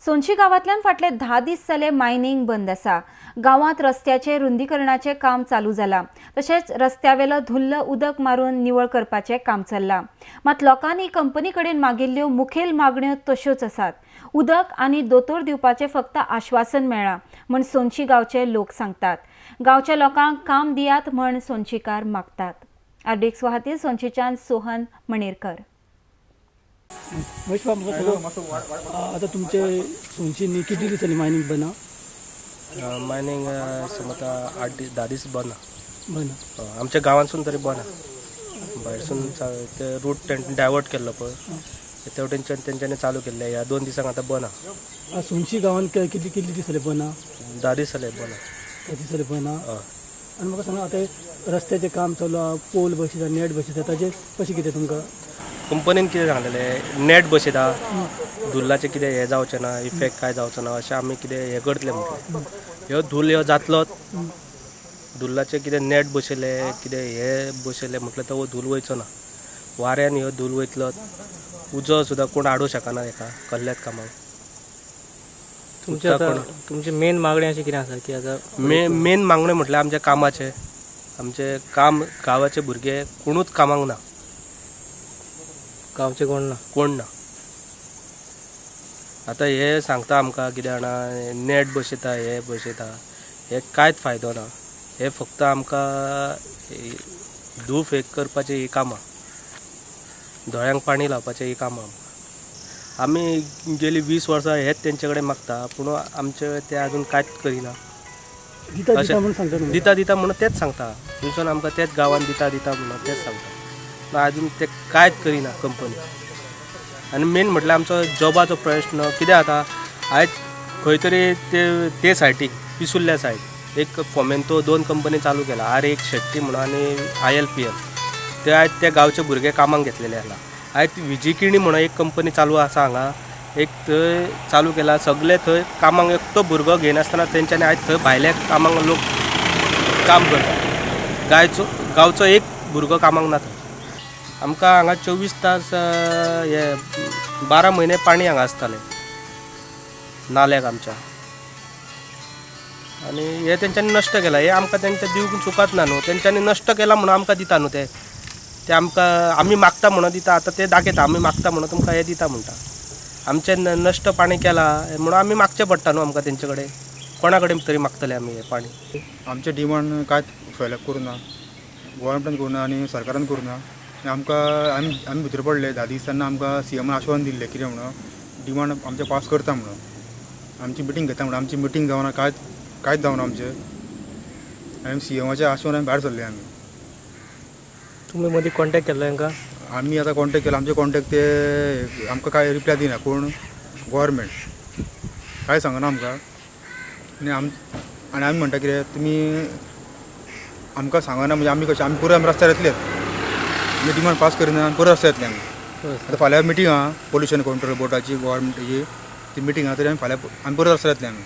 सोनशी गावांतल्यान फाटले 10 दीस जाले मायनिंग बंद आसा। गावात रस्त्याचे रुंदीकरणाचे काम चालू जाला, तशेंच रस्त्यावेलो धुल्ल उदक मारून निवळ करपाचे काम चल्ला। मात लोकांनी कंपनी कडेन मागिल्ल्यो मुखेल मागण्यो तश्योच आसात। उदक आनी दोतोर दिवपाचे फक्त आश्वासन मेळ्ळा म्हण सोनशी गांवचे लोक सांगतात। गांवच्या लोकांक काम दियात म्हण सोनशीकार मागतात। आरडीएक्स वाहाती सोनशीच्यान सोहन मणेरकर। आता तुमचे सोनशीनी किती दिसांनी मायनिंग बना? मायनिंग समजा 8-10 दीस बना आमच्या गांवांसून तरी बना। भायरसून ते रूट डायवर्ट केल्लो पळय तेवटेनच्यान तेंच्यांनी चालू केल्ले। ह्या 2 दिसांक आतां बना। सोनशी गांवांत कितली दीस जाले बना? 10 दीस जाले बना। 10 दीस जाले बना। आनी म्हाका सांगा, आता रस्त्याचें काम चालू आहा, पोल बसयता, नेट बसयता, ताजें कशें कितें तुमकां? कंपनीन कितें सांगलेलें, नेट बसयता, धुल्लाचें कितें हें जावचें ना, इफेक्ट काय जावचो ना, अशें आमी कितें हें करतले म्हटलें। ह्यो धुल्ल ह्यो जातलोच, धुल्लाचें कितें नेट बसयले, कितें हें बसयलें म्हटल्यार तो धुल वयचो ना। वाऱ्यान ह्यो धुल वयतलोच, उजो सुद्दां कोण हाडूं शकना हेका कसल्याच कामाक। तुमची मेन मागणी अशी कितें आसा की आतां मेन मागणी म्हटल्यार आमच्या कामाचे, आमचे काम गांवाचे भुरगे कोणूच कामाक ना, गांवचे कोण ना। आतां हे सांगता आमकां कितें जाणा, नेट बसयता, हे बसयता, हे कांयच फायदो ना। हे फक्त आमकां धूफ एक करपाचें ही कामां, दोळ्यांक पाणी लावपाचें ही कामां। आमी गेली 20 वर्सां हेच तेंचे कडेन मागता, पूण आमचे ते आजून कांयच करिना। दिता म्हणून तेच सांगता, थंयसून आमकां तेच गांवान दिता म्हणून तेच सांगता, पूण आजून ते कांयच करिना कंपनी। आनी मेन म्हटल्यार आमचो जॉबाचो प्रश्न कितें जाता, आयज खंय तरी ते सायटीक पिसुल्ल्या सायड एक फोमेंतो 2 कंपनी चालू केला, R1 शेट्टी म्हणून आनी ILPL। ते आयज ते गांवचे भुरगे कामाक घेतलेले आसा। आयज विजिकिणी म्हणून एक कंपनी चालू आसा हांगा, एक थंय चालू केला, सगळे थंय कामाक एकटो भुरगो घेनासतना तेंच्यांनी आयज थंय भायल्या कामाक लोक काम करता। गांवचो एक भुरगो कामाक ना थंय। आमकां हांगा 24 तास हे 12 म्हयने पाणी हांगा आसतालें नाल्याक आमच्या, आनी हे तेंच्यांनी नश्ट केला। हे आमकां तेंच्या दिवंक चुकत ना न्हू, तेंच्यांनी नश्ट केला म्हणून आमकां दिता न्हू ते आमकां, आमी मागता म्हणून दिता। आतां ते दाखयता आमी मागता म्हणून तुमकां हे दिता म्हणटा। आमचे नश्ट पाणी केला म्हणून आमी मागचें पडटा न्हू आमकां तेंचे कडेन, कोणा कडेन तरी मागतले आमी हे पाणी। आमचे डिमांड कांयच फॉलो करूना, गोवोरमेंटान करूना आनी सरकारान करूना। आमकां आमी भितर पडले 10 दीस तेन्ना आमकां CM आश्वासन दिल्लें कितें म्हणून डिमांड आमचे पास करता म्हणून, आमची मिटींग घेता म्हणून। आमची मिटींग जावना, कांयच जावना आमचें, आनी CMचे आश्वासन भायर सरले आमी। तुमी मदीं कॉन्टॅक्ट केल्लो तांकां? आमी आतां कॉन्टॅक्ट केला, आमचे कॉन्टॅक्ट ते आमकां कांय रिप्लाय दिना, कोण गोवोरमेंट कांय सांगना आमकां। आनी आमी म्हणटा कितें, तुमी आमकां सांगना म्हणजे आमी कशें, आमी पुरो रस्त्यार येतलेच, आमी डिमांड पास करिना आनी पुरो रस्त्यार येतले आमी। आतां फाल्यां मिटींग आहा पोल्युशन कंट्रोल बोर्डाची, गोवोरमेंटाची ती मिटींग आहा, तरी आमी पुरो रस्त्यार येतले आमी।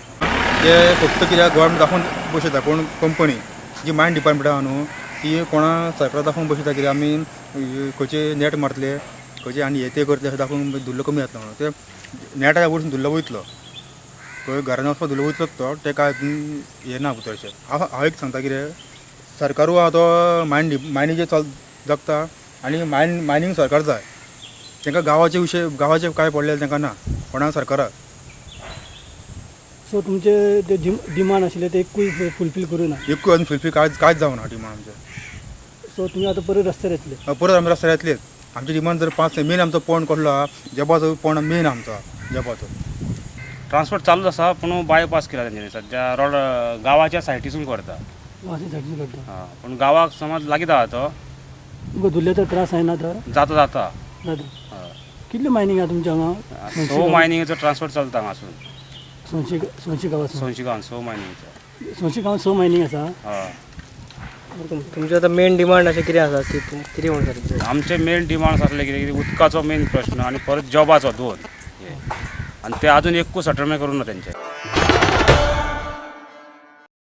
ते फक्त कित्याक गोवोरमेंट दाखोवन बसयता, कोण कंपनी जी मायन डिपार्टमेंट आहा न्हू ती कोणा सरकार दाखोवन बसयता, कित्याक आमी खंयचे नेट मारतले खंयचे आनी हे ते करतले अशें दाखोवन धुल्ल कमी जातलो म्हणून। ते नेटाच्या वयरसून धुल्ल वयतलो, खंय घरान वचपाक धुल्ल वयतलोच तो, ते कांय हें ना भितरशें। हांव एक सांगता कितें, सरकारूय आहा तो मायनीचे जगता, आनी मायनींग सरकार जाय। तांकां गांवाचे काय पडलेले तांकां ना, कोणा सरकाराक। सो तुमचे ते डिमांड आशिल्ले ते एकूय फुलफील करूना? एकूय आनी फुलफील कांयच जावना डिमांड आमचे। सो तुमी आतां परत रस्त्यार येतले? परत आमी रस्त्यार येतलेच। आमची डिमांड जर 5 मेन आमचो पॉयंट कसलो आहा, जबाचो पॉयंट मेन आमचो जबाचो। ट्रान्सपोर्ट चालूच आसा, पूण बायपास केला तेंच्यांनी सद्या रोड गांवाच्या सायटीसून करता। पूण गांवाक समज लागीत आहा तो तुमकां धुल्लेचो त्रास जायना तर? जाता कितले मायनिंग आहा तुमच्या हांगा? 100 मायनिंगेचो ट्रान्सपोर्ट चलता हांगासून सोनशी गांवांत? सोनशी गांवांत 100 मायनिंगेचो। सोनशी गांवांत 100 मायनिंग आसा? तुमचे आतां मेन डिमांड अशें कितें आसा की कितें म्हणटा? आमचे मेन डिमांड्स आसले कितें, उदकाचो मेन प्रश्न आनी परत जॉबाचो 2 आनी ते आजून एकूच सेटलमेंट करूं ना तेंचे।